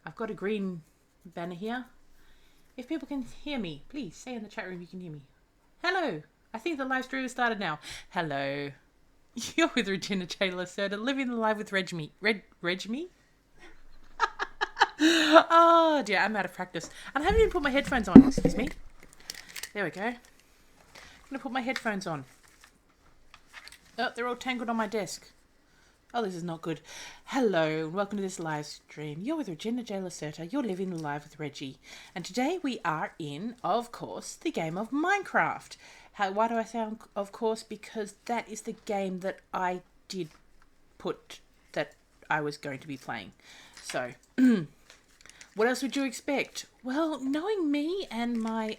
I've got a green banner here. If people can hear me, please say in the chat room you can hear me. Hello. I think the live stream has started now. Hello. You're with Regina J. Lacerta, living the life with Reggie. Reggie? Oh dear, I'm out of practice. And I haven't even put my headphones on. Excuse me. There we go. I'm going to put my headphones on. Oh, they're all tangled on my desk. Oh, this is not good. Hello, and welcome to this live stream. You're with Regina J. Lacerta. You're living the live with Reggie. And today we are in, of course, the game of Minecraft. Why do I say of course? Because that is the game that I did put that I was going to be playing. So, what else would you expect? Well, knowing me and my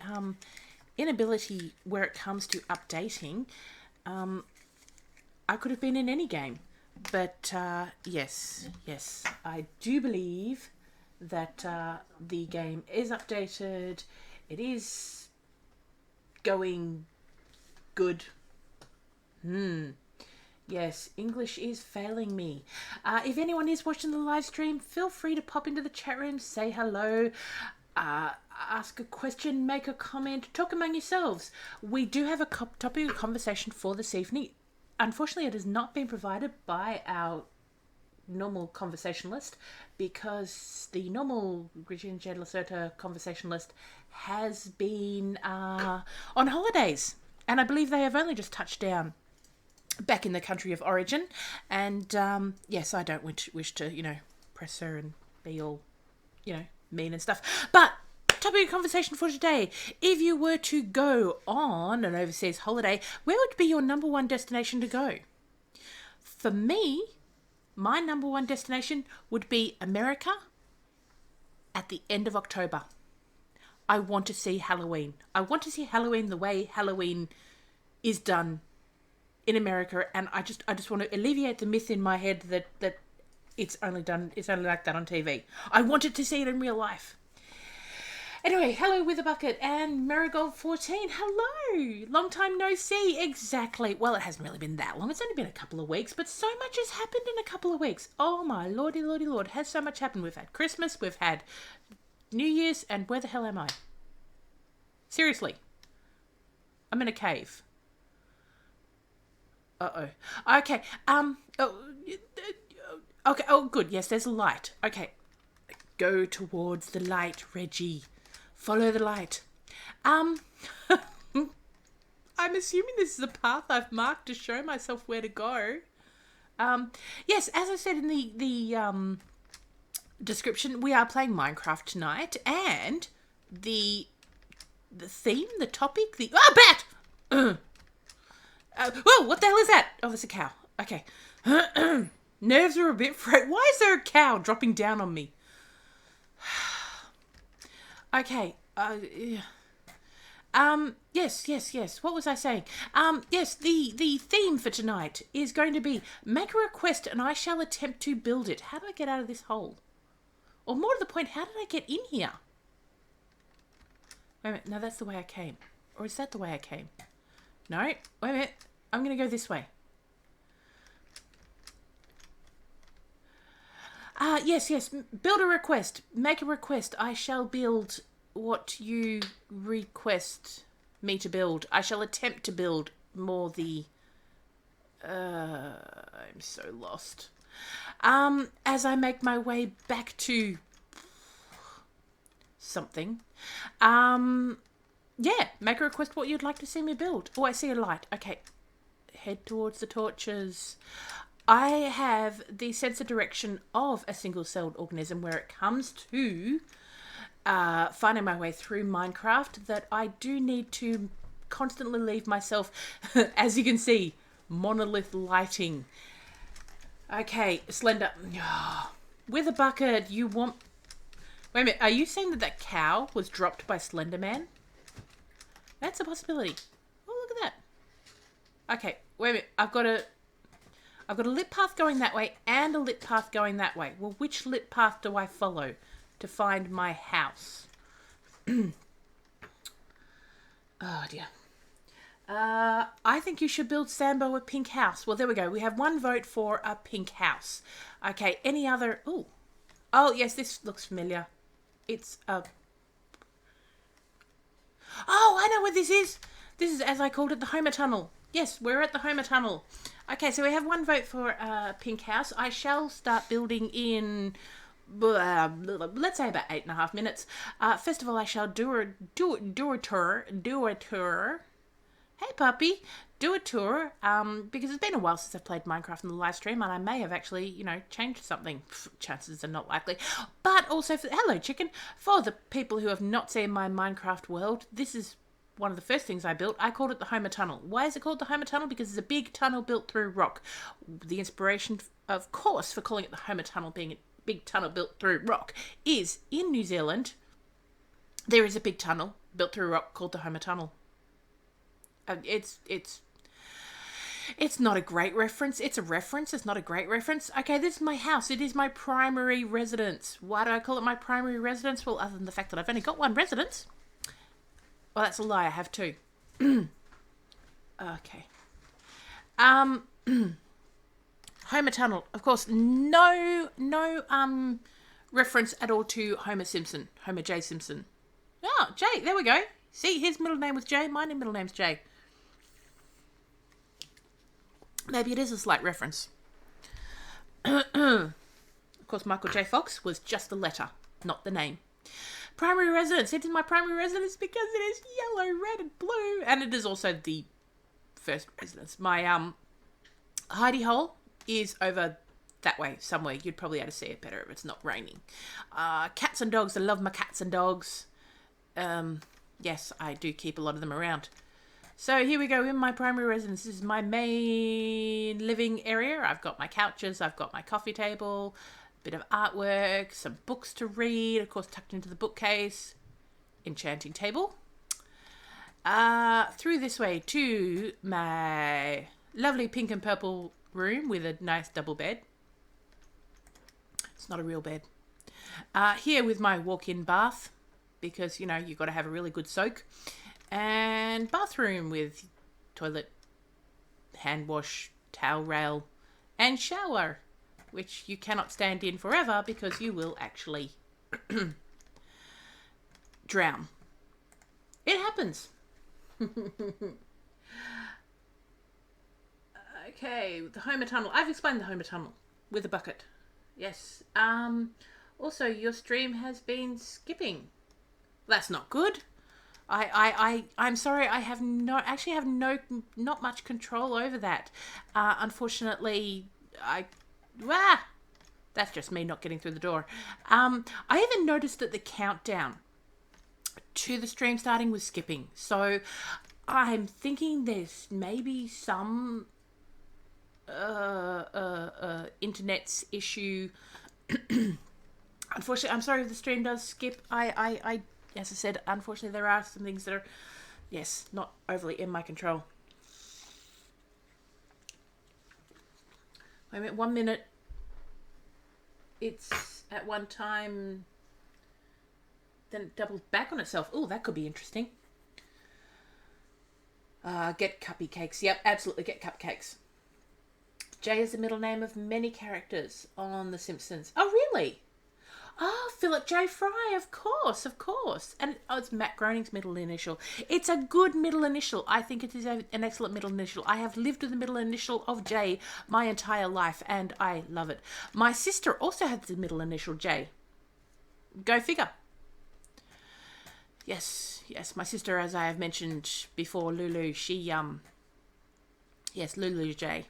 inability where it comes to updating, I could have been in any game. But yes, I do believe that the game is updated. It is going good. Yes, English is failing me. If anyone is watching the live stream, feel free to pop into the chat room, say hello, ask a question, make a comment, talk among yourselves. We do have a topic of conversation for this evening. Unfortunately, it has not been provided by our normal conversationalist because the normal Regina J. Lacerta conversationalist has been on holidays. And I believe they have only just touched down back in the country of origin. And yes, I don't wish to, press her and be all, mean and stuff. But topic of conversation for today. If you were to go on an overseas holiday, where would be your number one destination to go? For me, my number one destination would be America at the end of October. I want to see Halloween. I want to see Halloween the way Halloween is done in America, and I just want to alleviate the myth in my head that it's only like that on TV. I wanted to see it in real life. Anyway, hello with a bucket and Marigold 14. Hello, long time no see. Exactly. Well, it hasn't really been that long. It's only been a couple of weeks, but so much has happened in a couple of weeks. Oh my lordy lord, has so much happened. We've had Christmas, we've had New Year's, and where the hell am I? Seriously, I'm in a cave. Okay. Okay. Oh, good. Yes, there's a light. Okay. Go towards the light, Reggie. Follow the light. I'm assuming this is a path I've marked to show myself where to go. Yes, as I said in the description, we are playing Minecraft tonight, and the theme, the topic, bat! Whoa, what the hell is that? Oh, there's a cow. Okay. Nerves are a bit frayed. Why is there a cow dropping down on me? Okay. Yes. What was I saying? Yes, the theme for tonight is going to be make a request and I shall attempt to build it. How do I get out of this hole? Or more to the point, how did I get in here? Wait a minute. No, that's the way I came. Or is that the way I came? No. Wait a minute. I'm going to go this way. Yes. Build a request. Make a request. I shall build what you request me to build. I shall attempt to build more the... I'm so lost. As I make my way back to... something. Yeah, make a request what you'd like to see me build. Oh, I see a light. Okay. Head towards the torches. I have the sense of direction of a single-celled organism where it comes to finding my way through Minecraft that I do need to constantly leave myself, as you can see, monolith lighting. Okay, Slender. With a bucket, you want... Wait a minute, are you saying that cow was dropped by Slender Man? That's a possibility. Oh, look at that. Okay, wait a minute, I've got a lit path going that way and a lit path going that way. Well, which lit path do I follow to find my house? Oh, dear. I think you should build Sambo a pink house. Well, there we go. We have one vote for a pink house. Okay, any other... Ooh, Oh, yes, this looks familiar. It's a... Oh, I know what this is. This is, as I called it, the Homer Tunnel. Yes, we're at the Homer Tunnel. Okay, so we have one vote for Pink House. I shall start building in... let's say about 8.5 minutes. First of all, I shall do a tour. Hey, puppy, do a tour. Because it's been a while since I've played Minecraft in the live stream, and I may have actually, changed something. Chances are not likely. But also, hello, chicken. For the people who have not seen my Minecraft world, this is one of the first things I built. I called it the Homer Tunnel. Why is it called the Homer Tunnel? Because it's a big tunnel built through rock. The inspiration, of course, for calling it the Homer Tunnel, being a big tunnel built through rock, is in New Zealand. There is a big tunnel built through rock called the Homer Tunnel. It's not a great reference. It's a reference. It's not a great reference. Okay, this is my house. It is my primary residence. Why do I call it my primary residence? Well, other than the fact that I've only got one residence. Well, that's a lie. I have two. Okay. Homer Tunnel. Of course, no reference at all to Homer Simpson. Homer J. Simpson. Oh, J. There we go. See, his middle name was J. My middle name's J. Maybe it is a slight reference. Of course, Michael J. Fox was just the letter, not the name. Primary residence. It is my primary residence because it is yellow, red, and blue. And it is also the first residence. My hidey hole is over that way somewhere. You'd probably be able to see it better if it's not raining. Cats and dogs. I love my cats and dogs. Yes, I do keep a lot of them around. So here we go in my primary residence. This is my main living area. I've got my couches, I've got my coffee table, a bit of artwork, some books to read, of course tucked into the bookcase, enchanting table. Through this way to my lovely pink and purple room with a nice double bed. It's not a real bed. Here with my walk-in bath, because, you've got to have a really good soak. And bathroom with toilet, hand wash, towel rail, and shower, which you cannot stand in forever because you will actually drown. It happens. Okay, the Homer Tunnel. I've explained the Homer Tunnel with a bucket. Yes. Also, your stream has been skipping. That's not good. I'm sorry. I have not much control over that. Unfortunately, that's just me not getting through the door. I even noticed that the countdown to the stream starting was skipping. So I'm thinking there's maybe some internet's issue. Unfortunately, I'm sorry if the stream does skip. As I said, unfortunately, there are some things that are, yes, not overly in my control. Wait a minute, 1 minute. It's at one time, then it doubles back on itself. Oh, that could be interesting. Get cupcakes. Yep, absolutely get cupcakes. Jay is the middle name of many characters on The Simpsons. Oh, really? Oh, Philip J. Fry, of course. And it's Matt Groening's middle initial. It's a good middle initial. I think it is an excellent middle initial. I have lived with the middle initial of J my entire life, and I love it. My sister also has the middle initial J. Go figure. Yes, my sister, as I have mentioned before, Lulu, she, yes, Lulu J.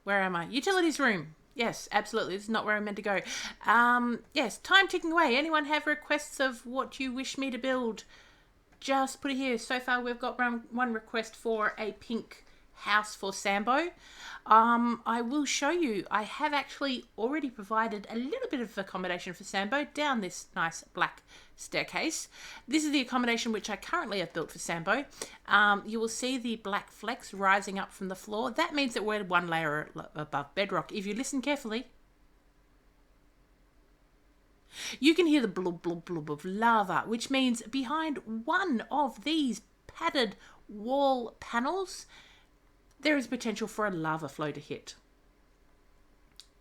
Where am I? Utilities room. Yes, absolutely. This is not where I'm meant to go. Yes, time ticking away. Anyone have requests of what you wish me to build? Just put it here. So far, we've got one request for a pink house for Sambo. I will show you. I have actually already provided a little bit of accommodation for Sambo down this nice black staircase. This is the accommodation which I currently have built for Sambo. You will see the black flecks rising up from the floor. That means that we're one layer above bedrock. If you listen carefully, you can hear the blub blub blub of lava, which means behind one of these padded wall panels there is potential for a lava flow to hit.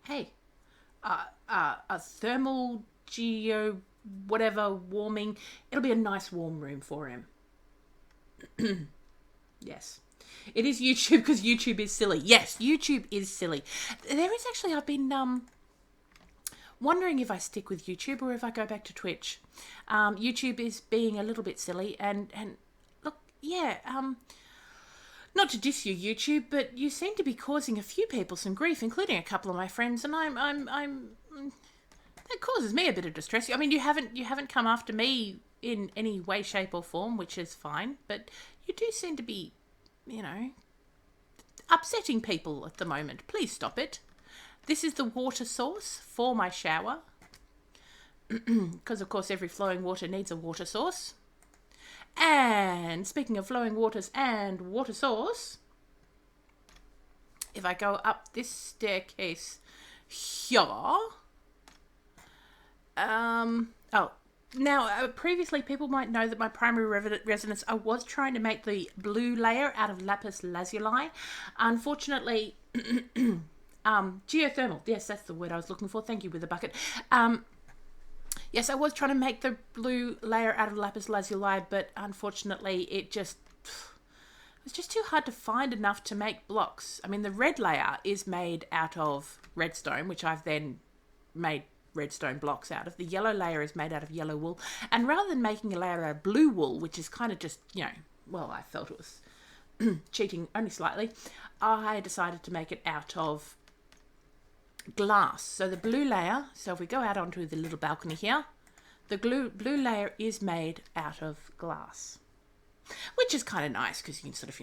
Hey, a thermal geo whatever warming, it'll be a nice warm room for him. Yes. It is YouTube because YouTube is silly. Yes, YouTube is silly. There is actually, I've been wondering if I stick with YouTube or if I go back to Twitch. YouTube is being a little bit silly and look, yeah, not to diss you, YouTube, but you seem to be causing a few people some grief, including a couple of my friends, and I'm that causes me a bit of distress. I mean, you haven't come after me in any way, shape, or form, which is fine, but you do seem to be, upsetting people at the moment. Please stop it. This is the water source for my shower, because of course every flowing water needs a water source. And speaking of flowing waters and water source, if I go up this staircase here, now, previously people might know that my primary residence, I was trying to make the blue layer out of lapis lazuli. Unfortunately, geothermal, yes, that's the word I was looking for. Thank you, with a bucket. Yes, I was trying to make the blue layer out of lapis lazuli, but unfortunately it was just too hard to find enough to make blocks. I mean, the red layer is made out of redstone, which I've then made redstone blocks out of. The yellow layer is made out of yellow wool, and rather than making a layer out of blue wool, which is kind of just, well, I felt it was cheating only slightly, I decided to make it out of glass. So the blue layer, so if we go out onto the little balcony here, the blue layer is made out of glass, which is kind of nice because you can sort of,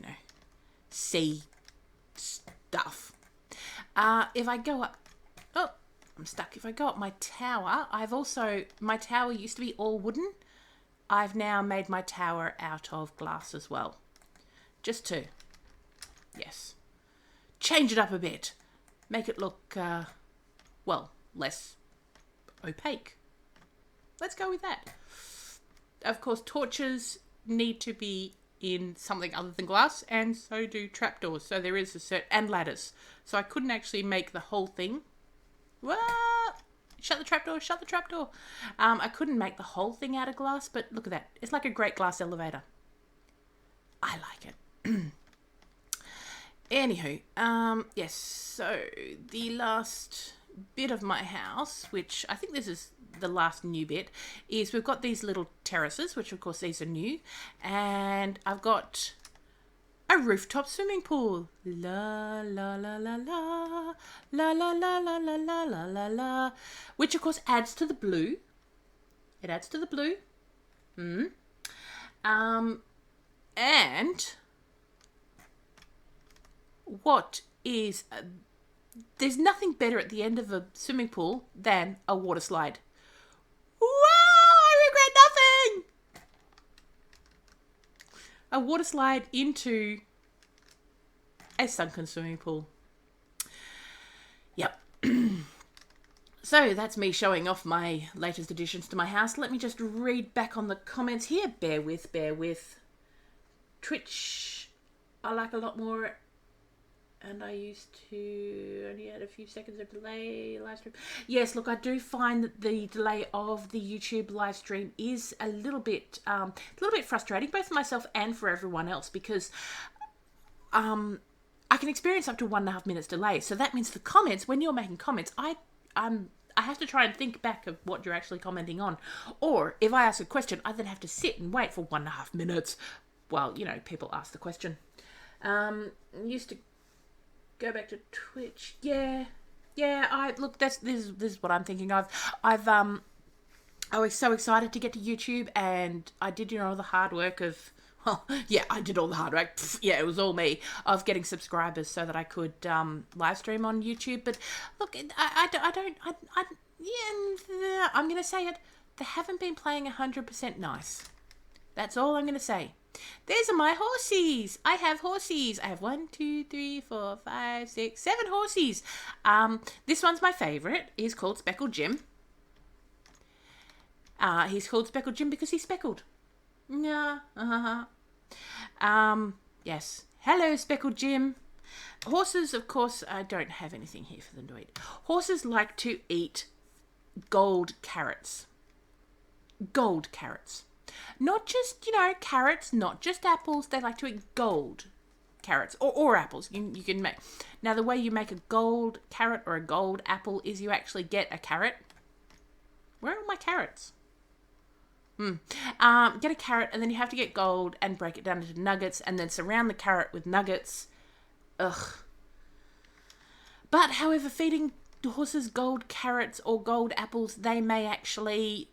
see stuff. If I go up, I'm stuck. If I go up my tower, my tower used to be all wooden. I've now made my tower out of glass as well. Just to, yes, change it up a bit. Make it look, less opaque. Let's go with that. Of course, torches need to be in something other than glass, and so do trapdoors. So there is and ladders. So I couldn't actually make the whole thing. Shut the trapdoor. I couldn't make the whole thing out of glass, but look at that. It's like a great glass elevator. I like it. Anywho, yes, so the last bit of my house, which I think this is the last new bit, is we've got these little terraces, which of course these are new, and I've got a rooftop swimming pool. La la la la la la la la la la la la la la, which of course adds to the blue. It adds to the blue. And what is there's nothing better at the end of a swimming pool than a water slide. Wow, I regret nothing. A water slide into a sunken swimming pool. Yep. So that's me showing off my latest additions to my house. Let me just read back on the comments here. Bear with. Twitch, I like a lot more. And I used to only had a few seconds of delay live stream. Yes, look, I do find that the delay of the YouTube live stream is a little bit frustrating, both for myself and for everyone else, because I can experience up to 1.5 minutes delay. So that means the comments, when you're making comments, I have to try and think back of what you're actually commenting on. Or if I ask a question, I then have to sit and wait for 1.5 minutes while, people ask the question. Used to go back to Twitch. Yeah. This is what I'm thinking of. I was so excited to get to YouTube, and I did, all the hard work of, I did all the hard work. Yeah, it was all me, of getting subscribers so that I could live stream on YouTube. But look, I'm going to say it. They haven't been playing 100% nice. That's all I'm going to say. There's my horsies. I have horsies. I have 1, 2, 3, 4, 5, 6, 7 horsies. This one's my favourite. He's called Speckled Jim. He's called Speckled Jim because he's speckled. Yeah. Yes. Hello, Speckled Jim. Horses, of course, I don't have anything here for them to eat. Horses like to eat gold carrots. Gold carrots. Not just, carrots, not just apples. They like to eat gold carrots or apples. You can make. Now, the way you make a gold carrot or a gold apple is you actually get a carrot. Where are my carrots? Get a carrot, and then you have to get gold and break it down into nuggets and then surround the carrot with nuggets. Ugh. But, however, feeding horses gold carrots or gold apples, they may actually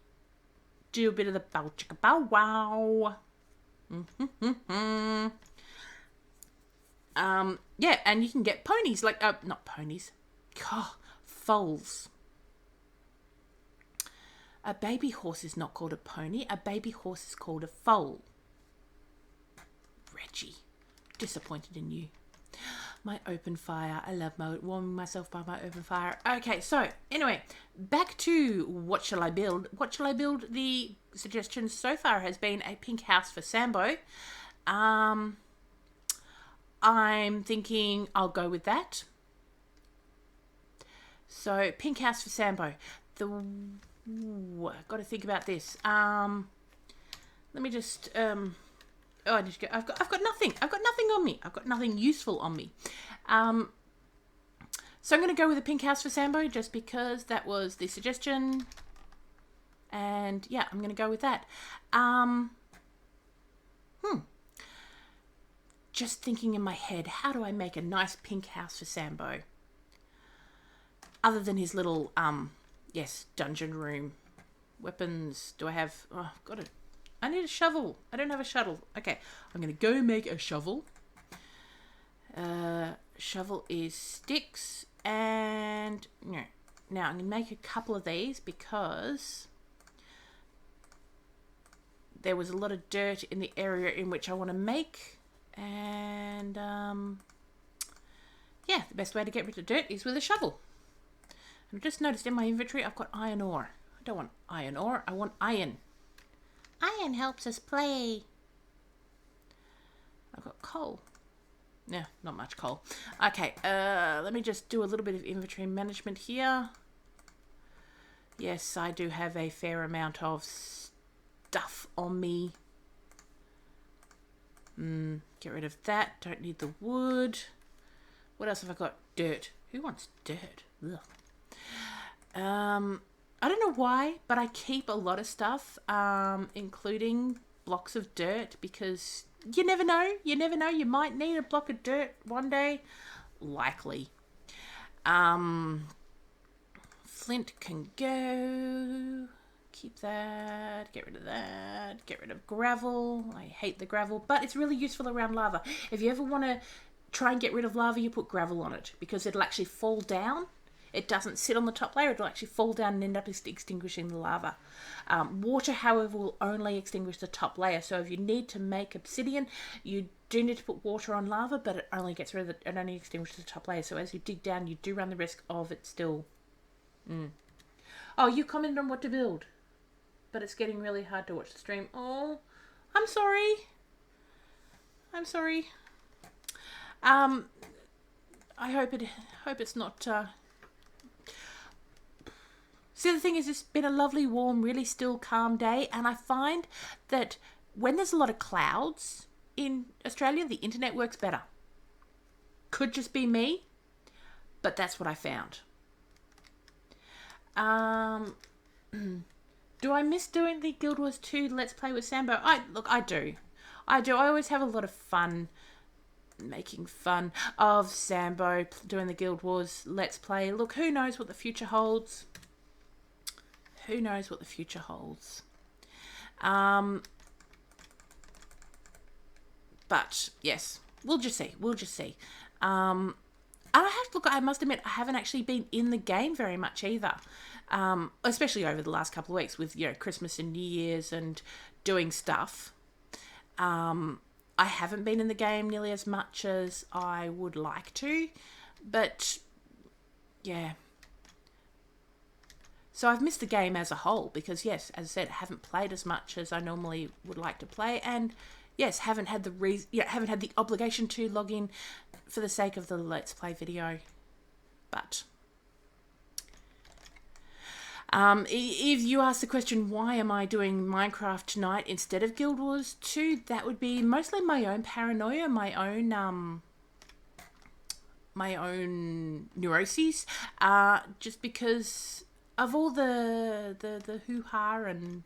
do a bit of the bow chicka bow wow. Yeah, and you can get ponies, not ponies, foals. A baby horse is not called a pony. A baby horse is called a foal. Reggie, disappointed in you. My open fire. I love warming myself by my open fire. Okay, so anyway, back to what shall I build? What shall I build? The suggestion so far has been a pink house for Sambo. I'm thinking I'll go with that. So pink house for Sambo. Got to think about this. Let me just. I need to go. I've got nothing. I've got nothing on me. I've got nothing useful on me. So I'm going to go with a pink house for Sambo just because that was the suggestion. And yeah, I'm going to go with that. Just thinking in my head, how do I make a nice pink house for Sambo? Other than his little, dungeon room. Weapons. Do I have... Oh, I've got it. I need a shovel. I don't have a shovel. Okay, I'm going to go make a shovel. Shovel is sticks. And... No. Now, I'm going to make a couple of these because... there was a lot of dirt in the area in which I want to make. And, yeah, the best way to get rid of dirt is with a shovel. I've just noticed in my inventory I've got iron ore. I don't want iron ore, I want iron. Iron helps us play. I've got coal. No, not much coal. Okay, let me just do a little bit of inventory management here. Yes, I do have a fair amount of stuff on me. Get rid of that. Don't need the wood. What else have I got? Dirt. Who wants dirt? Ugh. I don't know why, but I keep a lot of stuff, including blocks of dirt, because you never know. You never know. You might need a block of dirt one day. Likely. Flint can go. Keep that. Get rid of that. Get rid of gravel. I hate the gravel, but it's really useful around lava. If you ever want to try and get rid of lava, you put gravel on it because it'll actually fall down. It doesn't sit on the top layer. It'll actually fall down and end up extinguishing the lava. Water, however, will only extinguish the top layer. So if you need to make obsidian, you do need to put water on lava, but it only gets rid of it only extinguishes the top layer. So as you dig down, you do run the risk of it still. Oh, you commented on what to build, but it's getting really hard to watch the stream. Oh, I'm sorry. I'm sorry. I hope it's not. See, the thing is, it's been a lovely, warm, really still, calm day, and I find that when there's a lot of clouds in Australia, the internet works better. Could just be me, but that's what I found. Do I miss doing the Guild Wars 2 Let's Play with Sambo? I do. I always have a lot of fun making fun of Sambo doing the Guild Wars Let's Play. Look, who knows what the future holds? Who knows what the future holds? But yes, we'll just see. We'll just see. And I must admit, I haven't actually been in the game very much either. Especially over the last couple of weeks with, Christmas and New Year's and doing stuff. I haven't been in the game nearly as much as I would like to, but yeah. So I've missed the game as a whole because, yes, as I said, I haven't played as much as I normally would like to play, and yes, haven't had the obligation to log in for the sake of the Let's Play video. But if you ask the question, why am I doing Minecraft tonight instead of Guild Wars 2, that would be mostly my own paranoia, my own neuroses, just because of all the hoo-ha and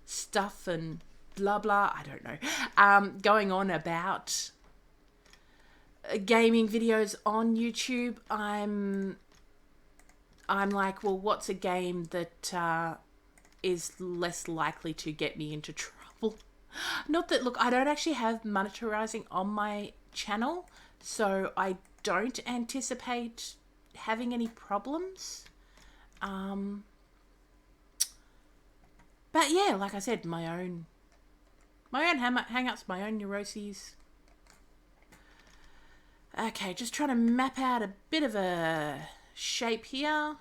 stuff and blah blah, I don't know, going on about gaming videos on YouTube. I'm like, well, what's a game that is less likely to get me into trouble? Not that, look, I don't actually have monetizing on my channel, so I don't anticipate having any problems. But yeah, like I said, my own hang-ups, my own neuroses. Okay, just trying to map out a bit of a shape here.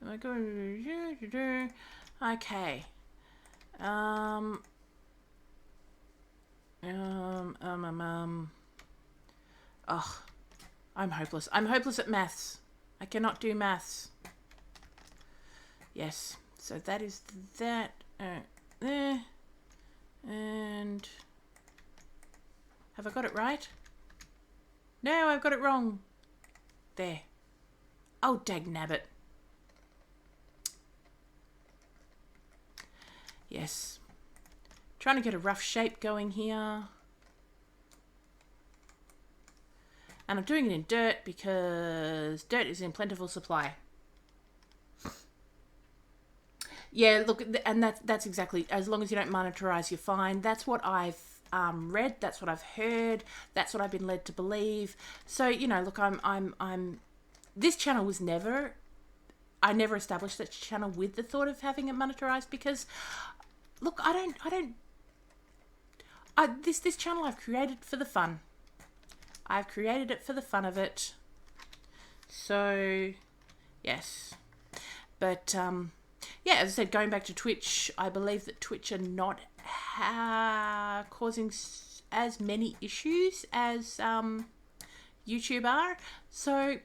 Am I going? Okay. Oh, I'm hopeless. I'm hopeless at maths. I cannot do maths. Yes. So that is that there. And have I got it right? No, I've got it wrong. There. Oh, dagnabbit. Yes. Trying to get a rough shape going here. And I'm doing it in dirt because dirt is in plentiful supply. Yeah, look, and that's exactly, as long as you don't monetize, you're fine. That's what I've read. That's what I've heard. That's what I've been led to believe. So, you know, look, I'm this channel was never, I never established that channel with the thought of having it monetized because, look, this channel I've created for the fun. I've created it for the fun of it. So, yes. But, yeah, as I said, going back to Twitch, I believe that Twitch are not causing as many issues as YouTube are. So,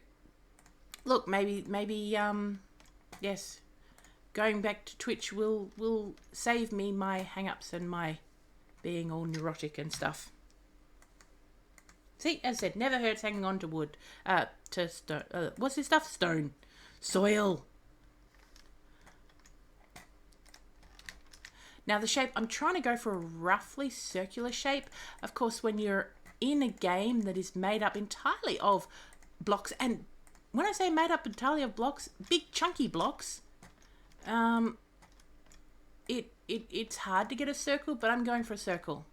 look, maybe, yes, going back to Twitch will save me my hang-ups and my being all neurotic and stuff. See, as I said, never hurts hanging on to wood. To stone. What's this stuff? Stone. Soil. Now the shape, I'm trying to go for a roughly circular shape. Of course, when you're in a game that is made up entirely of blocks, and when I say made up entirely of blocks, big chunky blocks, it's hard to get a circle, but I'm going for a circle.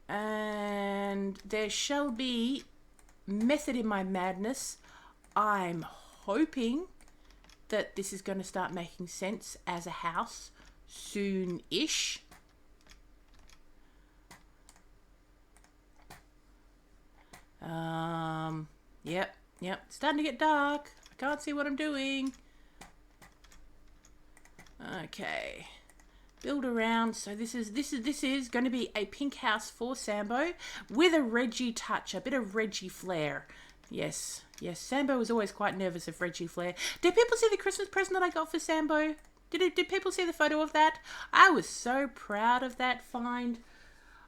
And there shall be method in my madness. I'm hoping that this is going to start making sense as a house soon-ish. Yep. It's starting to get dark. I can't see what I'm doing. Okay. Build around. So this is going to be a pink house for Sambo with a Reggie touch, a bit of Reggie flair. Yes, Sambo was always quite nervous of Reggie flair. Did people see the Christmas present that I got for Sambo? Did people see the photo of that? I was so proud of that find.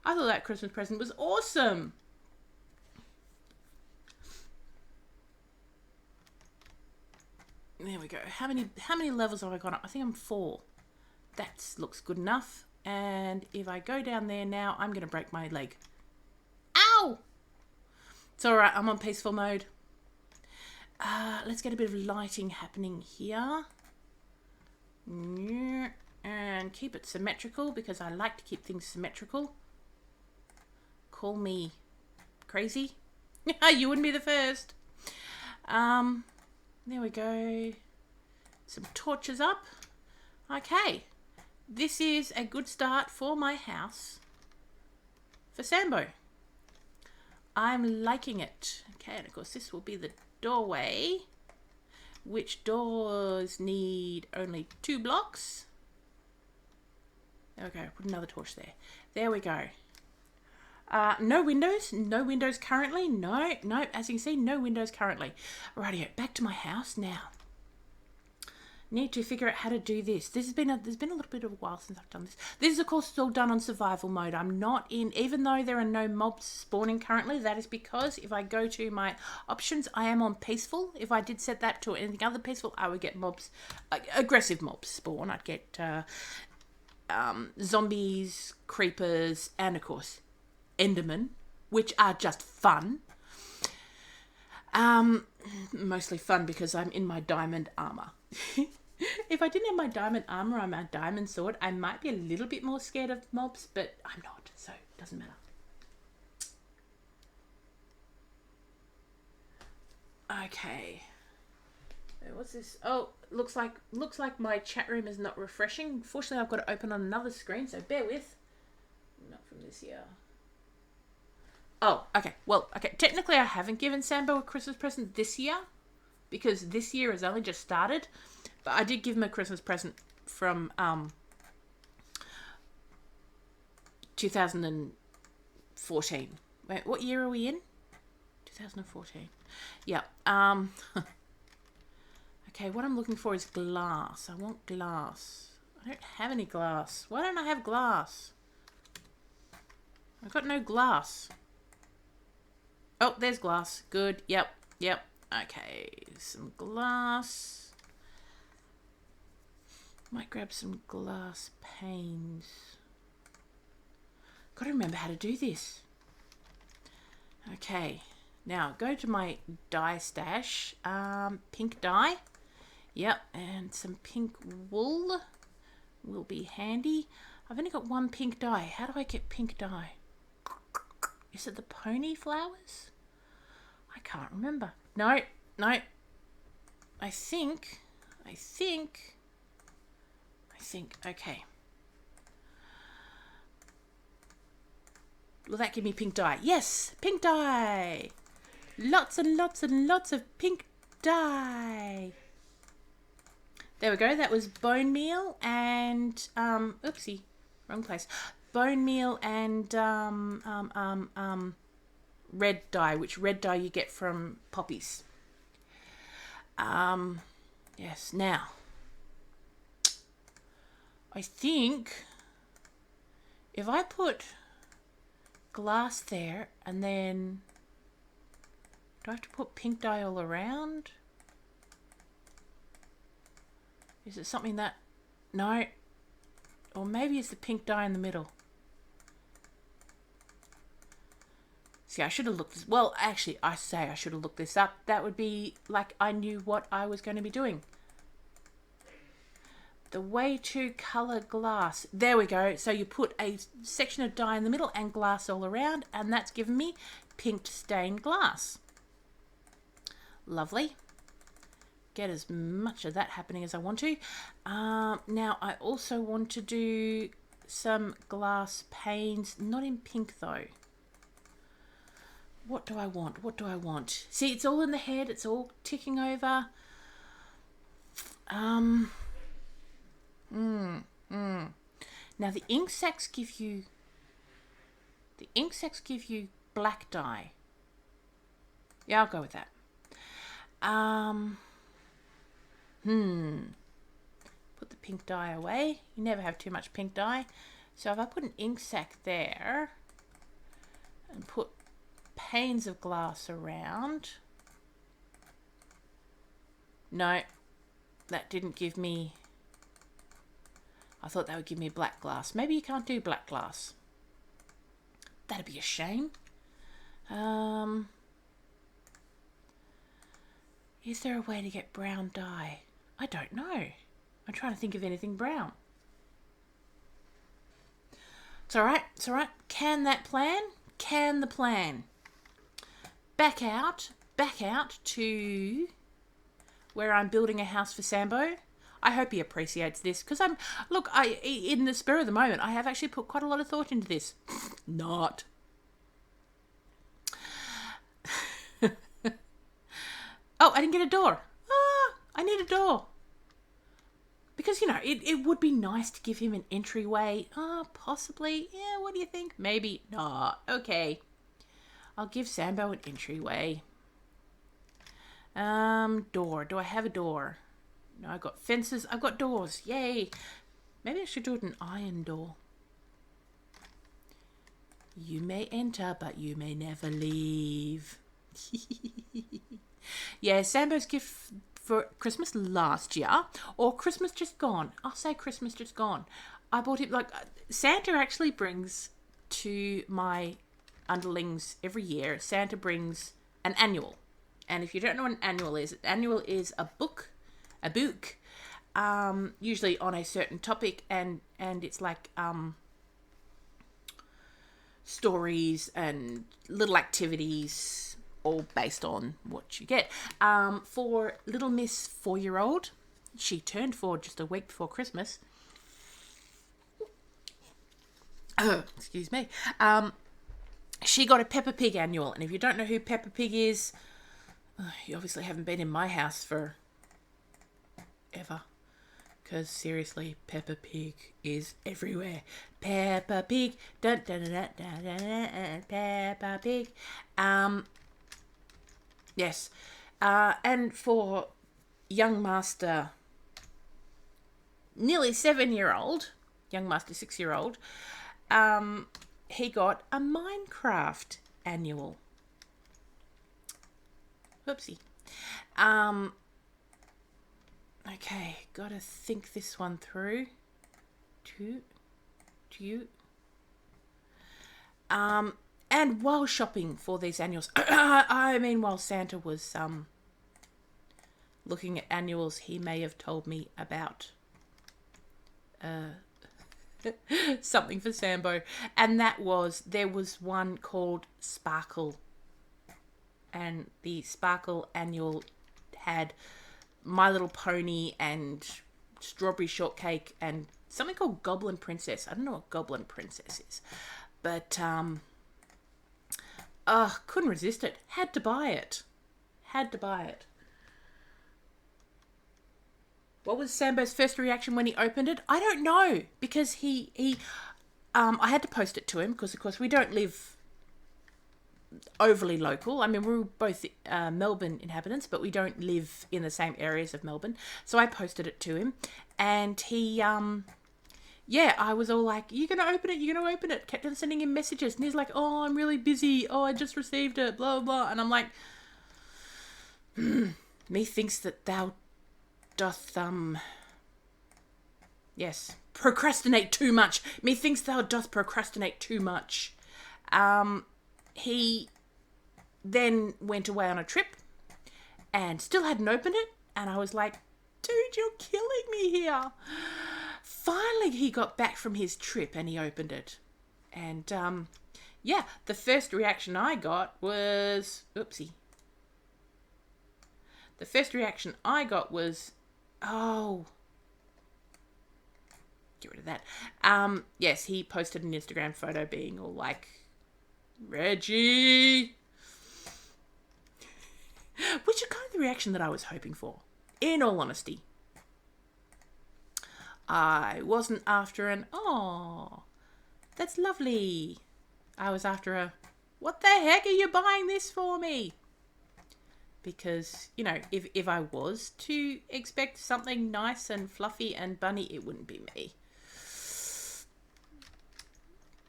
I thought that Christmas present was awesome. There we go. How many levels have I got up? I think I'm 4. That looks good enough. And if I go down there now, I'm going to break my leg. Ow! It's alright, I'm on peaceful mode. Let's get a bit of lighting happening here. And keep it symmetrical because I like to keep things symmetrical. Call me crazy. You wouldn't be the first. There we go. Some torches up. Okay. This is a good start for my house for Sambo. I'm liking it. Okay, and of course this will be the doorway, which doors need only 2 blocks. There we go. Put another torch there. There we go. No windows. No windows currently. No. As you can see, no windows currently. Rightio, back to my house now. Need to figure out how to do this. There's been a little bit of a while since I've done this. This is, of course, still done on survival mode. I'm not in, even though there are no mobs spawning currently, that is because if I go to my options, I am on peaceful. If I did set that to anything other peaceful, I would get mobs, aggressive mobs spawn. I'd get zombies, creepers, and, of course, Endermen, which are just fun. Mostly fun because I'm in my diamond armor. If I didn't have my diamond armor or my diamond sword, I might be a little bit more scared of mobs, but I'm not, so it doesn't matter. Okay. What's this? Oh, looks like my chat room is not refreshing. Fortunately, I've got it open on another screen, so bear with. Not from this year. Oh, okay. Well, okay. Technically, I haven't given Sambo a Christmas present this year because this year has only just started. But I did give him a Christmas present from 2014. Wait, what year are we in? 2014. Yeah. Okay, what I'm looking for is glass. I want glass. I don't have any glass. Why don't I have glass? I've got no glass. Oh, there's glass. Good. Yep. Okay, some glass. Might grab some glass panes. Gotta remember how to do this. Okay, now go to my dye stash. Pink dye. Yep, and some pink wool will be handy. I've only got one pink dye. How do I get pink dye? Is it the pony flowers? I can't remember. No. I think. Okay. Will that give me pink dye? Yes, pink dye. Lots and lots and lots of pink dye. There we go. That was bone meal and oopsie, wrong place. Bone meal and red dye, which red dye you get from poppies. Yes. Now, I think if I put glass there and then do I have to put pink dye all around? Is it something that... No. Or maybe it's the pink dye in the middle. See, I should have looked this... Well, actually, I should have looked this up. That would be like I knew what I was going to be doing. The way to colour glass. There we go. So you put a section of dye in the middle and glass all around, and that's given me pink stained glass. Lovely. Get as much of that happening as I want to. Now, I also want to do some glass panes. Not in pink, though. What do I want? See, it's all in the head. It's all ticking over. Now, the ink sacs give you... black dye. Yeah, I'll go with that. Put the pink dye away. You never have too much pink dye. So if I put an ink sac there and put panes of glass around. No, that didn't give me... I thought that would give me black glass. Maybe you can't do black glass. That'd be a shame. Is there a way to get brown dye? I don't know. I'm trying to think of anything brown. It's alright. Can that plan? Can the plan. Back out to where I'm building a house for Sambo. I hope he appreciates this because in the spur of the moment, I have actually put quite a lot of thought into this. Not. Oh, I didn't get a door. I need a door. Because, you know, it would be nice to give him an entryway. Possibly. Yeah, what do you think? Maybe. No. Okay. I'll give Sambo an entryway. Door. Do I have a door? No, I've got fences. I've got doors. Yay. Maybe I should do it an iron door. You may enter, but you may never leave. Yeah, Sambo's gift for Christmas last year, or Christmas just gone. I'll say Christmas just gone. I bought him, like, Santa actually brings to my underlings every year. Santa brings an annual. And if you don't know what an annual is a book, usually on a certain topic, and it's like stories and little activities, all based on what you get. For little Miss 4-year-old, she turned 4 just a week before Christmas. Excuse me. She got a Peppa Pig annual, and if you don't know who Peppa Pig is, you obviously haven't been in my house for ever. Because seriously, Peppa Pig is everywhere. Peppa Pig, dun dun dun dun dun dun, dun Peppa Pig. Yes, and for young master, nearly 7-year-old, young master 6-year-old, he got a Minecraft annual. Whoopsie. Okay, gotta think this one through. And while shopping for these annuals, I mean, while Santa was looking at annuals, he may have told me about something for Sambo, and that was, there was one called Sparkle, and the Sparkle annual had My Little Pony and Strawberry Shortcake and something called Goblin Princess. I don't know what Goblin Princess is, but couldn't resist it. Had to buy it. What was Sambo's first reaction when he opened it? I don't know, because I had to post it to him because, of course, we don't live overly local. I mean, we're both Melbourne inhabitants, but we don't live in the same areas of Melbourne. So I posted it to him, and he, I was all like, "You're gonna open it." Kept on sending him messages, and he's like, "Oh, I'm really busy. Oh, I just received it. Blah blah." And I'm like, "Methinks that thou doth procrastinate too much. Methinks thou doth procrastinate too much." He then went away on a trip and still hadn't opened it. And I was like, "Dude, you're killing me here." Finally, he got back from his trip and he opened it. And, the first reaction I got was, oh, get rid of that. Yes, he posted an Instagram photo being all like, "Reggie," which is kind of the reaction that I was hoping for, in all honesty. I wasn't after an, "Oh, that's lovely." I was after a, "What the heck are you buying this for me?" Because, you know, if I was to expect something nice and fluffy and bunny, it wouldn't be me.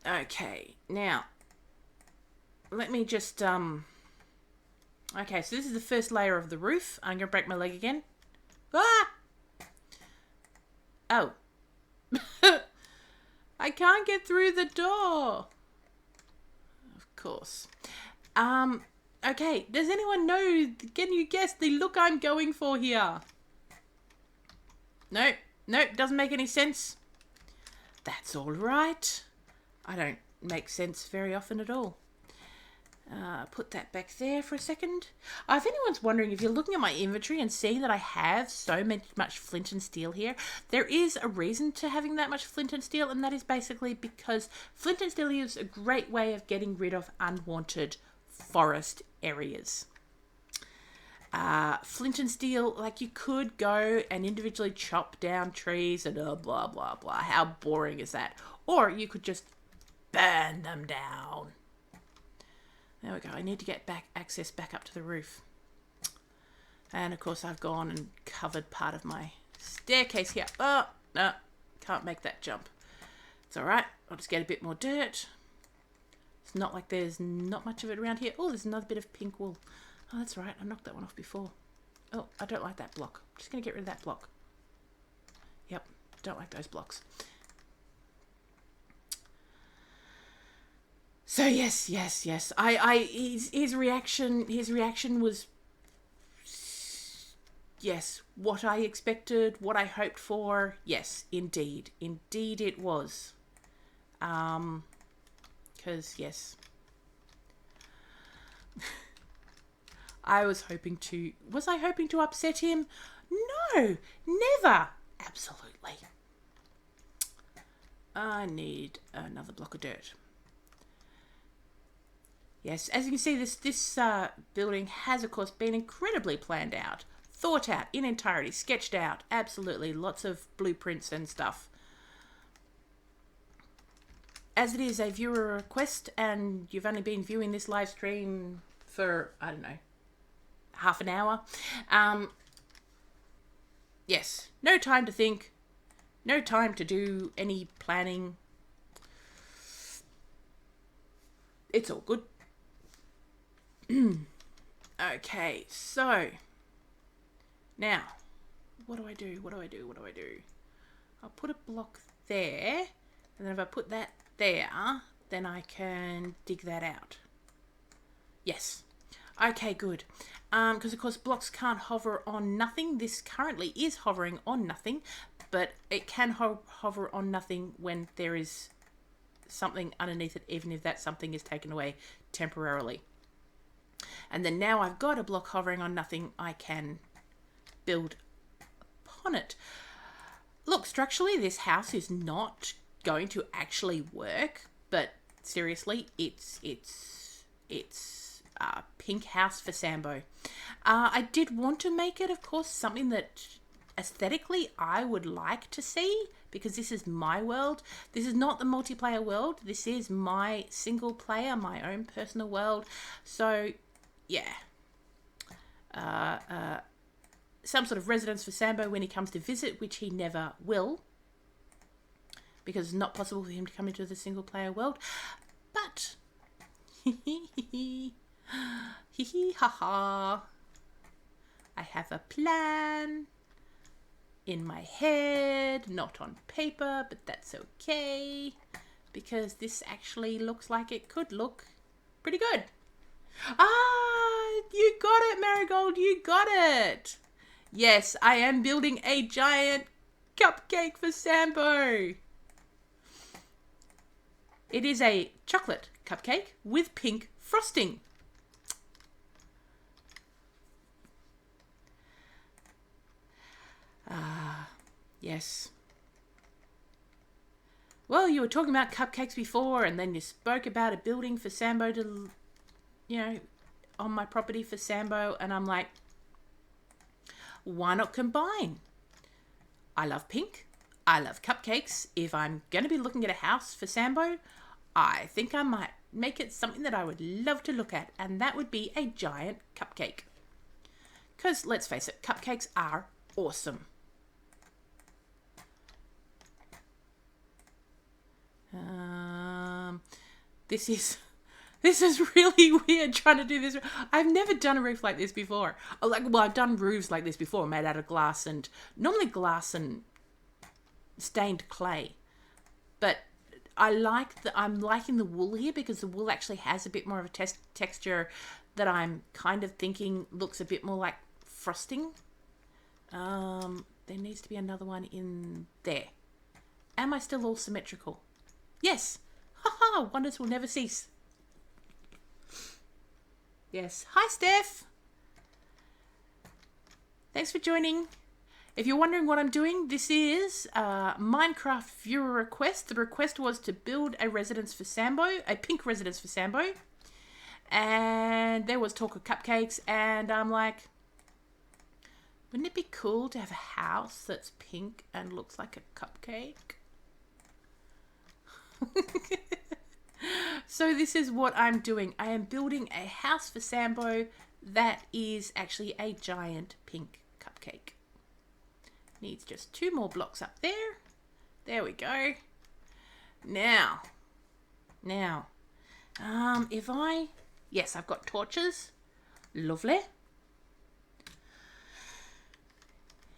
Okay, now let me just, okay, so this is the first layer of the roof. I'm going to break my leg again. Ah! Oh. I can't get through the door. Of course. Okay, does anyone know, can you guess the look I'm going for here? Nope, doesn't make any sense. That's all right. I don't make sense very often at all. Put that back there for a second. If anyone's wondering, if you're looking at my inventory and seeing that I have so much flint and steel here, there is a reason to having that much flint and steel, and that is basically because flint and steel is a great way of getting rid of unwanted forest areas. Flint and steel, like you could go and individually chop down trees and blah, blah, blah. How boring is that? Or you could just burn them down. There we go. I need to get access back up to the roof. And of course I've gone and covered part of my staircase here. Oh, no, can't make that jump. It's all right. I'll just get a bit more dirt. It's not like there's not much of it around here. Oh, there's another bit of pink wool. Oh, that's right. I knocked that one off before. Oh, I don't like that block. I'm just going to get rid of that block. Yep, don't like those blocks. So yes. His reaction was, yes, what I expected, what I hoped for. Yes, indeed it was. Because yes. Was I hoping to upset him? No, never. Absolutely. I need another block of dirt. Yes, as you can see, this building has, of course, been incredibly planned out, thought out in entirety, sketched out. Absolutely, lots of blueprints and stuff. As it is a viewer request, and you've only been viewing this live stream for, I don't know, half an hour. Yes, no time to think, no time to do any planning. It's all good. Okay, so now what do I do? I'll put a block there, and then if I put that there, then I can dig that out. Yes. Okay, good. Because of course blocks can't hover on nothing. This currently is hovering on nothing, but it can hover on nothing when there is something underneath it, even if that something is taken away temporarily. And then now I've got a block hovering on nothing, I can build upon it. Look, structurally this house is not going to actually work, but seriously, it's pink house for Sambo. I did want to make it, of course, something that aesthetically I would like to see, because this is my world. This is not the multiplayer world. This is my single player, my own personal world. So, yeah. Some sort of residence for Sambo when he comes to visit, which he never will, because it's not possible for him to come into the single player world. But, hee ha ha, I have a plan in my head, not on paper, but that's okay, because this actually looks like it could look pretty good. Ah, you got it, Marigold, you got it. Yes, I am building a giant cupcake for Sambo. It is a chocolate cupcake with pink frosting. Yes. Well, you were talking about cupcakes before, and then you spoke about a building for Sambo to, on my property for Sambo, and I'm like, why not combine? I love pink. I love cupcakes. If I'm going to be looking at a house for Sambo, I think I might make it something that I would love to look at, and that would be a giant cupcake. Because, let's face it, cupcakes are awesome. This is really weird trying to do this. I've never done a roof like this before. I've done roofs like this before, made out of glass and stained clay. But I'm liking the wool here, because the wool actually has a bit more of a texture that I'm kind of thinking looks a bit more like frosting. There needs to be another one in there. Am I still all symmetrical? Yes. Haha, wonders will never cease. Yes. Hi, Steph. Thanks for joining. If you're wondering what I'm doing, this is Minecraft viewer request. The request was to build a residence for Sambo, a pink residence for Sambo. And there was talk of cupcakes, and I'm like, Wouldn't it be cool to have a house that's pink and looks like a cupcake? So this is what I'm doing. I am building a house for Sambo that is actually a giant pink cupcake. Needs just 2 more blocks up there. There we go. Now, yes, I've got torches. Lovely.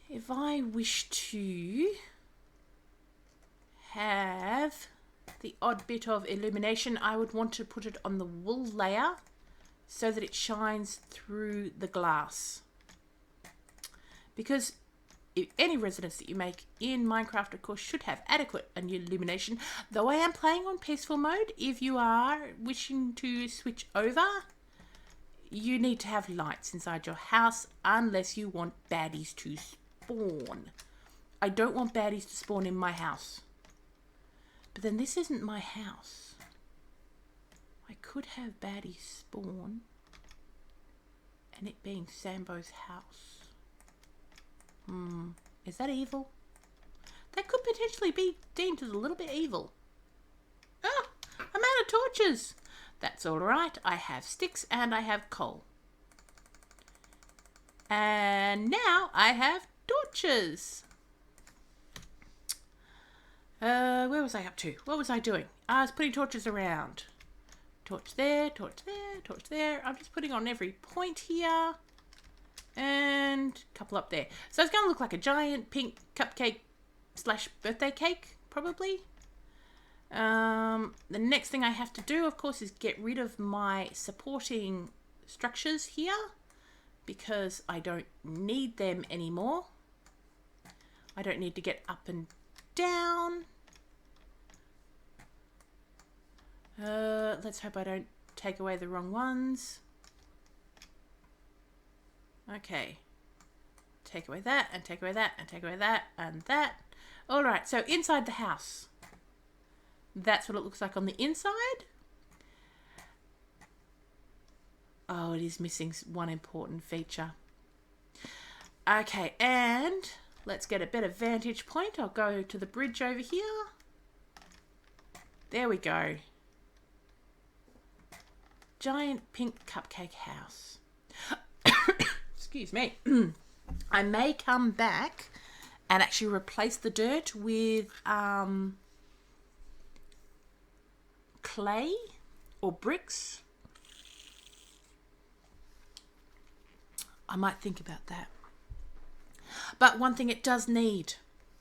If I wish to have the odd bit of illumination, I would want to put it on the wool layer so that it shines through the glass. Because any residence that you make in Minecraft, of course, should have adequate illumination. Though I am playing on peaceful mode, if you are wishing to switch over, you need to have lights inside your house unless you want baddies to spawn. I don't want baddies to spawn in my house. But then this isn't my house. I could have baddies spawn and it being Sambo's house. Is that evil? That could potentially be deemed as a little bit evil. Ah, I'm out of torches. That's all right. I have sticks and I have coal. And now I have torches. Where was I up to? What was I doing? I was putting torches around. Torch there, torch there, torch there. I'm just putting on every point here. And a couple up there. So it's going to look like a giant pink cupcake / birthday cake, probably. The next thing I have to do, of course, is get rid of my supporting structures here because I don't need them anymore. I don't need to get up and down. Let's hope I don't take away the wrong ones. Okay. Take away that, and take away that, and take away that, and that. Alright, so inside the house. That's what it looks like on the inside. Oh, it is missing one important feature. Okay, and let's get a better vantage point. I'll go to the bridge over here. There we go. Giant pink cupcake house. Excuse me. I may come back and actually replace the dirt with clay or bricks. I might think about that. But one thing it does need,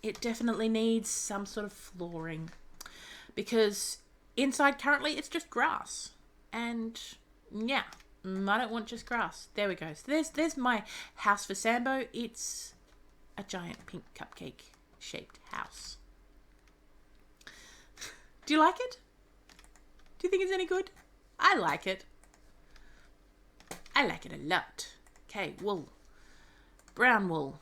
it definitely needs some sort of flooring, because inside currently it's just grass, and yeah, I don't want just grass. There we go. So there's my house for Sambo. It's a giant pink cupcake shaped house. Do you like it? Do you think it's any good? I like it. I like it a lot. Okay, wool. Brown wool.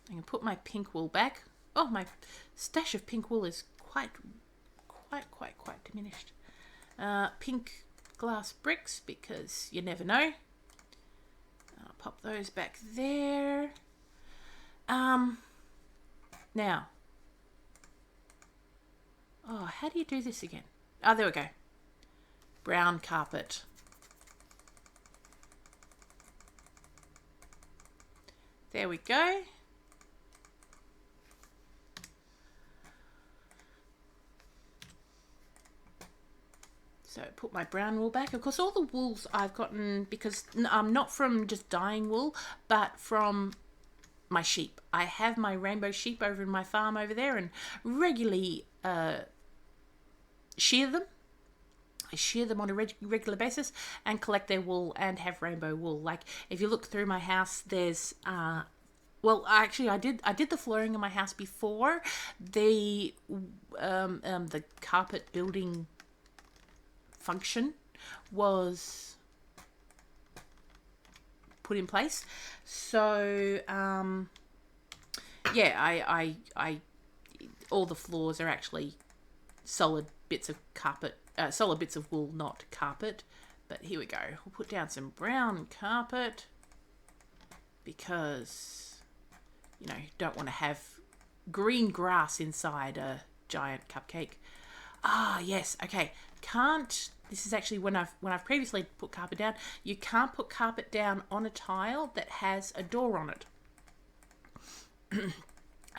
I can put my pink wool back. Oh, my stash of pink wool is quite diminished. Pink glass bricks, because you never know. I'll pop those back there. Now. Oh, how do you do this again? Oh, there we go. Brown carpet. There we go. So put my brown wool back. Of course, all the wools I've gotten, because not from just dyeing wool, but from my sheep. I have my rainbow sheep over in my farm over there and regularly shear them. I shear them on a regular basis and collect their wool and have rainbow wool. Like, if you look through my house, there's well, actually, I did the flooring in my house before the carpet building function was put in place. So yeah, I all the floors are actually solid bits of carpet, solid bits of wool, not carpet. But here we go. We'll put down some brown carpet, because, you know, you don't want to have green grass inside a giant cupcake. Ah, yes. Okay. This is actually when I've previously put carpet down. You can't put carpet down on a tile that has a door on it.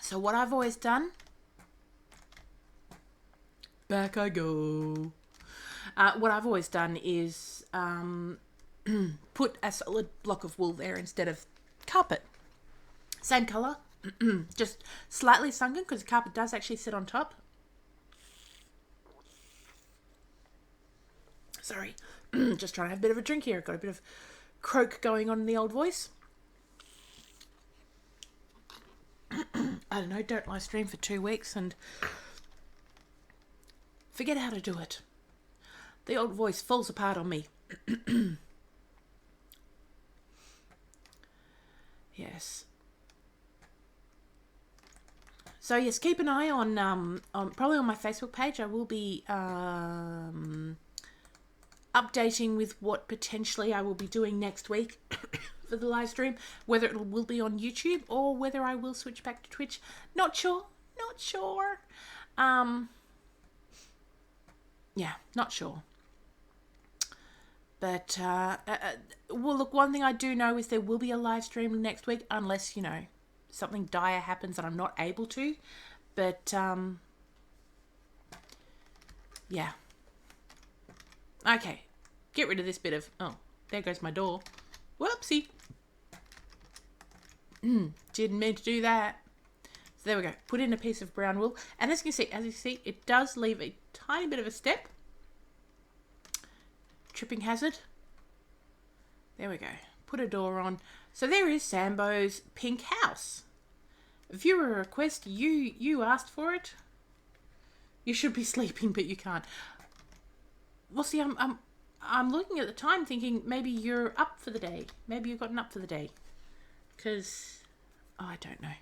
So what I've always done, back I go. What I've always done is put a solid block of wool there instead of carpet. Same colour, just slightly sunken because the carpet does actually sit on top. Sorry, just trying to have a bit of a drink here. Got a bit of croak going on in the old voice. I don't know, don't live stream for 2 weeks and forget how to do it. The old voice falls apart on me. Yes. So yes, keep an eye on probably on my Facebook page. I will be updating with what potentially I will be doing next week for the live stream, whether it will be on YouTube or whether I will switch back to Twitch. Not sure. Yeah, not sure. But, well, look, one thing I do know is there will be a live stream next week, unless, you know, something dire happens and I'm not able to. But, yeah. Okay, get rid of this bit of, oh, there goes my door. Whoopsie. Didn't mean to do that. So there we go. Put in a piece of brown wool. And as you see, it does leave a tiny bit of a step. Tripping hazard. There we go. Put a door on. So there is Sambo's pink house. Viewer request. You asked for it. You should be sleeping, but you can't. Well, see, I'm looking at the time thinking maybe you're up for the day. Maybe you've gotten up for the day. Because, I don't know.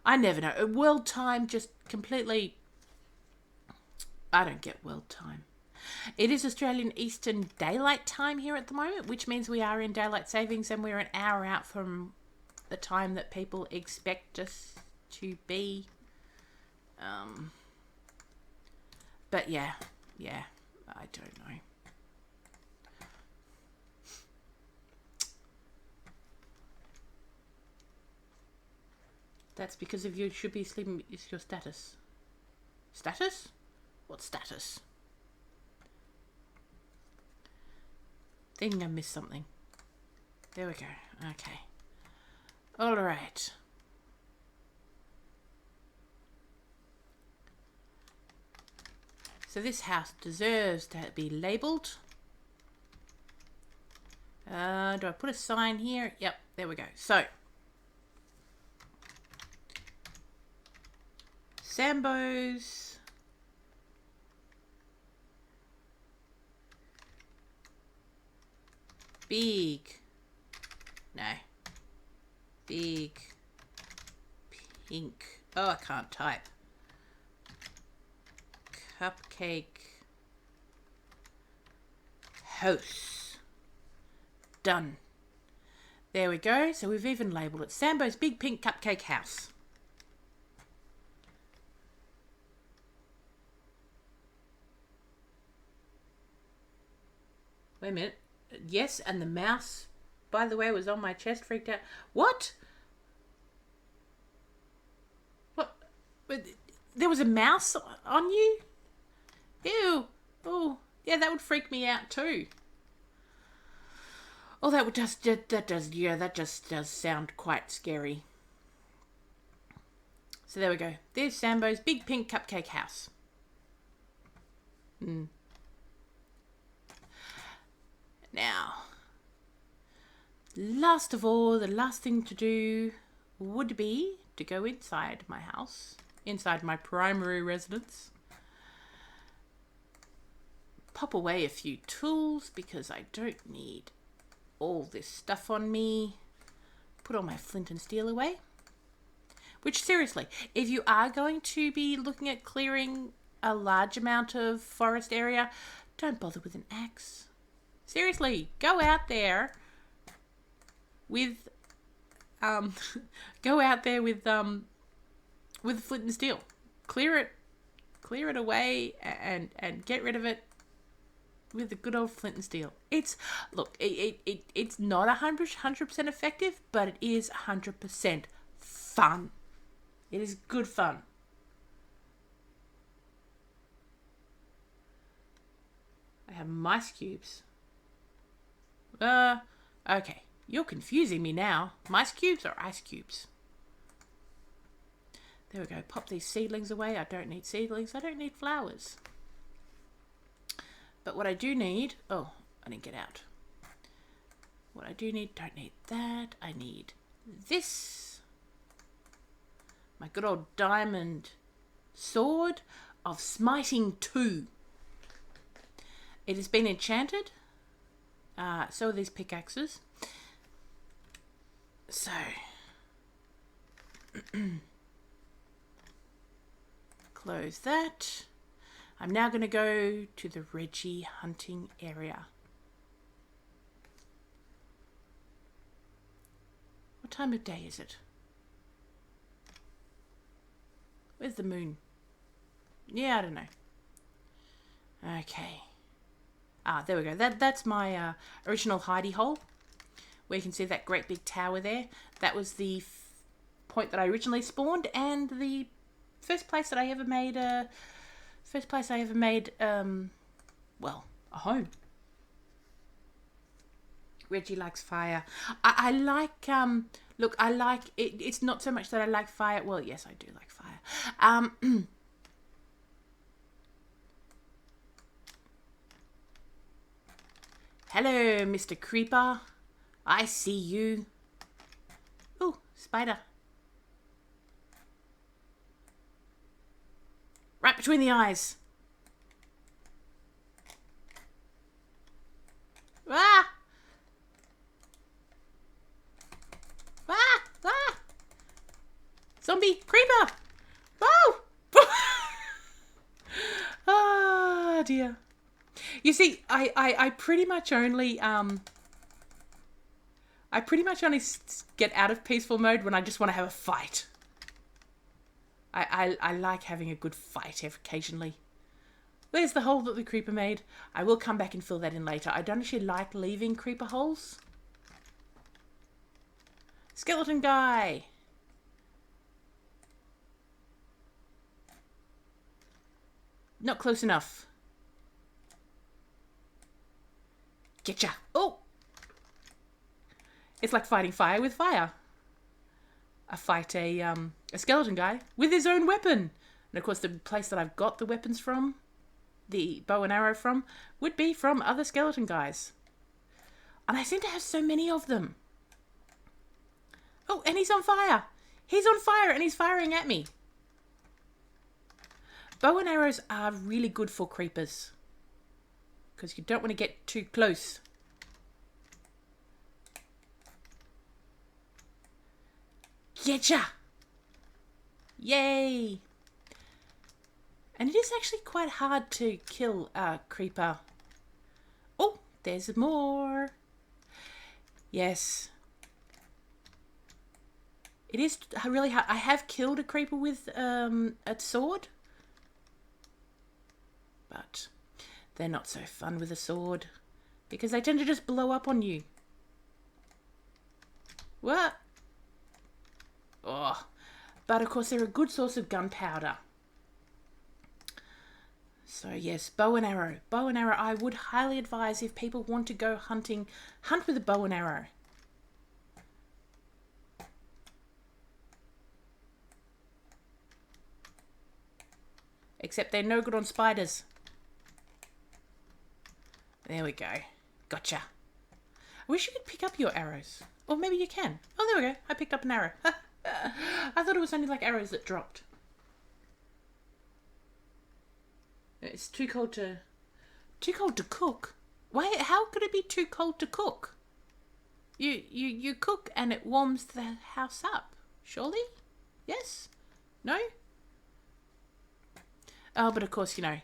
I never know. World time just completely... I don't get world time. It is Australian Eastern Daylight Time here at the moment, which means we are in daylight savings and we're an hour out from the time that people expect us to be. But yeah, I don't know. That's because if you should be sleeping, it's your status. Status? What status? Think I missed something. There we go. Okay. All right. So this house deserves to be labelled. Do I put a sign here? Yep, there we go. So, Sambo's big pink, oh, I can't type, cupcake house. Done. There we go. So we've even labelled it Sambo's big pink cupcake house. Wait a minute. Yes, and the mouse, by the way, was on my chest, freaked out. What? What? There was a mouse on you? Ew. Oh, yeah, that would freak me out too. Oh, that just does sound quite scary. So there we go. There's Sambo's big pink cupcake house. Now, last of all, the last thing to do would be to go inside my house, inside my primary residence, pop away a few tools because I don't need all this stuff on me, put all my flint and steel away. Which, seriously, if you are going to be looking at clearing a large amount of forest area, don't bother with an axe. Seriously, go out there with go out there with flint and steel. Clear it away and get rid of it with the good old flint and steel. It's not 100% effective, but it is 100% fun. It is good fun. I have mice cubes. Okay. You're confusing me now. Mice cubes or ice cubes? There we go. Pop these seedlings away. I don't need seedlings. I don't need flowers. But what I do need... Oh, I didn't get out. What I do need... Don't need that. I need this. My good old diamond sword of smiting 2. It has been enchanted. So are these pickaxes. So... Close that. I'm now going to go to the Reggie hunting area. What time of day is it? Where's the moon? Yeah, I don't know. Okay. There we go. That's my original hidey hole, where you can see that great big tower there. That was the point that I originally spawned, and the first place that I ever made a home. Reggie likes fire. I like look, I like it. It's not so much that I like fire. Well, yes, I do like fire. Hello, Mr. Creeper. I see you. Ooh, spider. Right between the eyes. Ah! Ah! Ah! Zombie! Creeper! Oh! Oh, dear. You see, I pretty much only get out of peaceful mode when I just want to have a fight. I like having a good fight occasionally. There's the hole that the creeper made. I will come back and fill that in later. I don't actually like leaving creeper holes. Skeleton guy. Not close enough. Getcha. Oh! It's like fighting fire with fire. I fight a skeleton guy with his own weapon. And of course the place that I've got the weapons from, the bow and arrow from, would be from other skeleton guys. And I seem to have so many of them. Oh, and he's on fire. He's on fire and he's firing at me. Bow and arrows are really good for creepers, because you don't want to get too close. Getcha! Yay! And it is actually quite hard to kill a creeper. Oh, there's more. Yes. It is really hard. I have killed a creeper with a sword. But they're not so fun with a sword, because they tend to just blow up on you. What? Oh, but of course they're a good source of gunpowder. So yes, bow and arrow. Bow and arrow, I would highly advise if people want to go hunting, hunt with a bow and arrow. Except they're no good on spiders. There we go. Gotcha. I wish you could pick up your arrows. Or maybe you can. Oh, there we go. I picked up an arrow. I thought it was only like arrows that dropped. It's too cold to cook. Why? How could it be too cold to cook? You cook and it warms the house up. Surely? Yes? No? Oh, but of course, you know.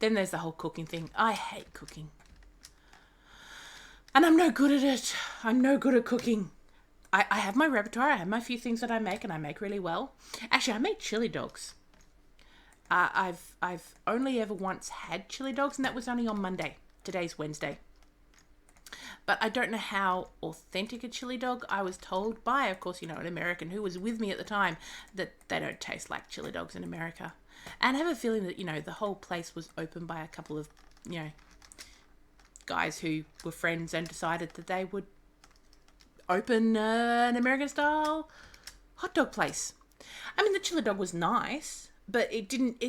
Then there's the whole cooking thing. I hate cooking. And I'm no good at it. I'm no good at cooking. I have my repertoire. I have my few things that I make, and I make really well. Actually, I made chili dogs. I've only ever once had chili dogs, and that was only on Monday. Today's Wednesday. But I don't know how authentic a chili dog. I was told by, of course, an American who was with me at the time, that they don't taste like chili dogs in America. And I have a feeling that, the whole place was opened by a couple of, guys who were friends and decided that they would open an American-style hot dog place. I mean, the chili dog was nice, but it didn't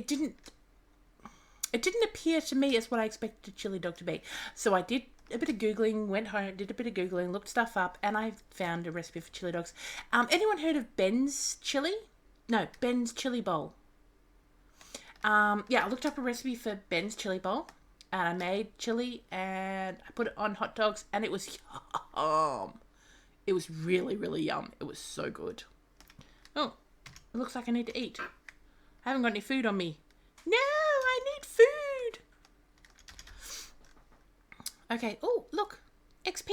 appear to me as what I expected a chili dog to be. So I did a bit of Googling, went home, did a bit of Googling, looked stuff up, and I found a recipe for chili dogs. Anyone heard of Ben's Chili? No, Ben's Chili Bowl. I looked up a recipe for Ben's Chili Bowl, and I made chili, and I put it on hot dogs, and it was yum. It was really, really yum. It was so good. Oh, it looks like I need to eat. I haven't got any food on me. No, I need food. Okay. Oh, look. XP.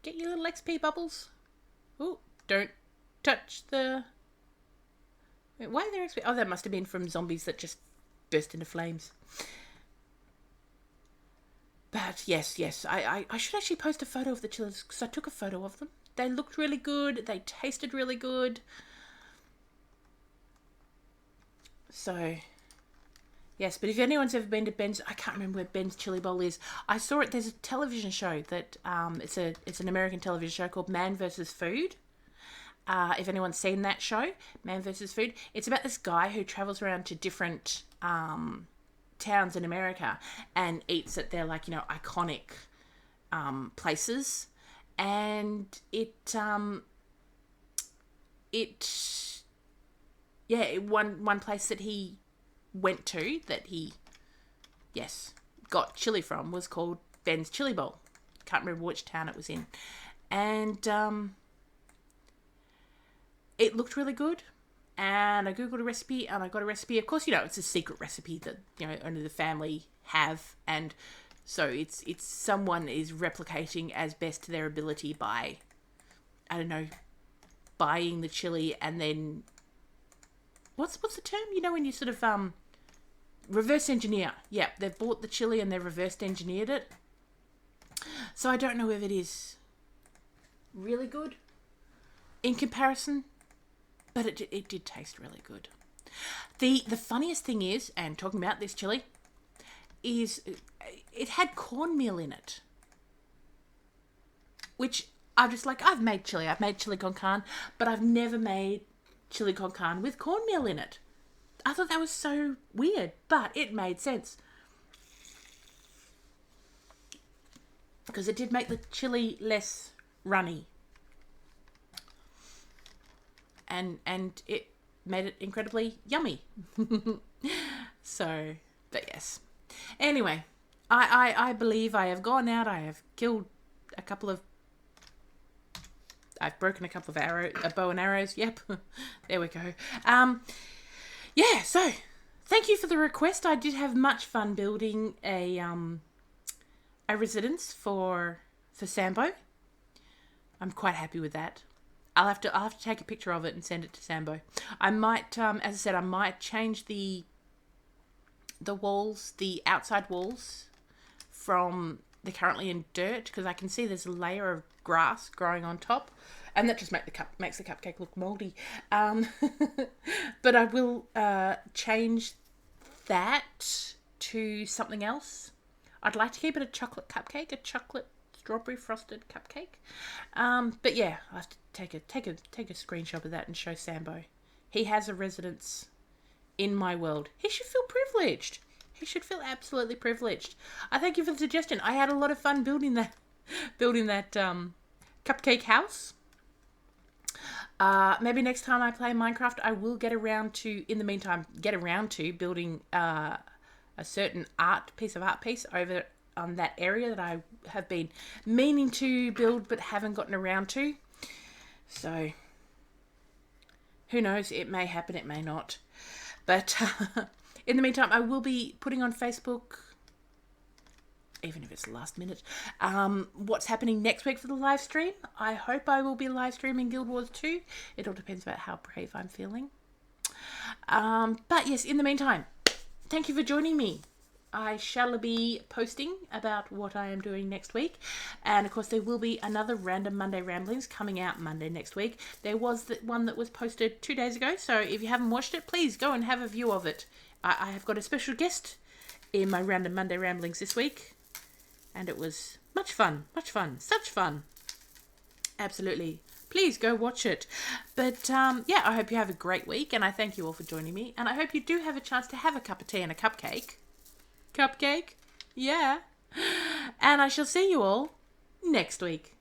Get your little XP bubbles. Oh, don't touch the... Wait, why are there XP? Oh, that must have been from zombies that just burst into flames. But yes, I should actually post a photo of the chilies, because I took a photo of them. They looked really good. They tasted really good. So, yes, but if anyone's ever been to Ben's, I can't remember where Ben's Chili Bowl is. I saw it. There's a television show that it's an American television show called Man vs. Food. If anyone's seen that show, Man vs. Food, it's about this guy who travels around to different towns in America and eats at their iconic places, and one place that he went to that he got chili from was called Ben's Chili Bowl. Can't remember which town it was in, and it looked really good. And I googled a recipe, and I got a recipe. Of course, it's a secret recipe that only the family have, and so it's someone is replicating as best to their ability by, I don't know, buying the chili and then what's the term? When you sort of reverse engineer. Yeah, they've bought the chili and they've reverse engineered it. So I don't know if it is really good in comparison. But it did taste really good. The funniest thing is, and talking about this chili, is it had cornmeal in it. Which I'm just like, I've made chili con carne, but I've never made chili con carne with cornmeal in it. I thought that was so weird, but it made sense. Because it did make the chili less runny. And it made it incredibly yummy. So, but yes. Anyway, I believe I have gone out. I have killed a couple of... I've broken a couple of bow and arrows. Yep. There we go. So, thank you for the request. I did have much fun building a residence for Sambo. I'm quite happy with that. I'll have to take a picture of it and send it to Sambo. I might, as I said, I might change the walls, the outside walls, from they're currently in dirt, because I can see there's a layer of grass growing on top, and that just makes the cupcake look mouldy. But I will change that to something else. I'd like to keep it a chocolate cupcake, a chocolate strawberry frosted cupcake. But yeah, I have to take a screenshot of that and show Sambo. He has a residence in my world. He should feel privileged. He should feel absolutely privileged. I thank you for the suggestion. I had a lot of fun building that cupcake house. Maybe next time I play Minecraft, I will get around to building a certain piece of art over on that area that I have been meaning to build but haven't gotten around to. So, who knows? It may happen, it may not. But in the meantime, I will be putting on Facebook even if it's last minute, what's happening next week for the live stream. I hope I will be live streaming Guild Wars 2. It all depends about how brave I'm feeling. But yes, in the meantime, thank you for joining me. I shall be posting about what I am doing next week. And of course, there will be another Random Monday Ramblings coming out Monday next week. There was the one that was posted 2 days ago. So if you haven't watched it, please go and have a view of it. I have got a special guest in my Random Monday Ramblings this week. And it was much fun, such fun. Absolutely. Please go watch it. But yeah, I hope you have a great week. And I thank you all for joining me. And I hope you do have a chance to have a cup of tea and a cupcake. Cupcake? Yeah. And I shall see you all next week.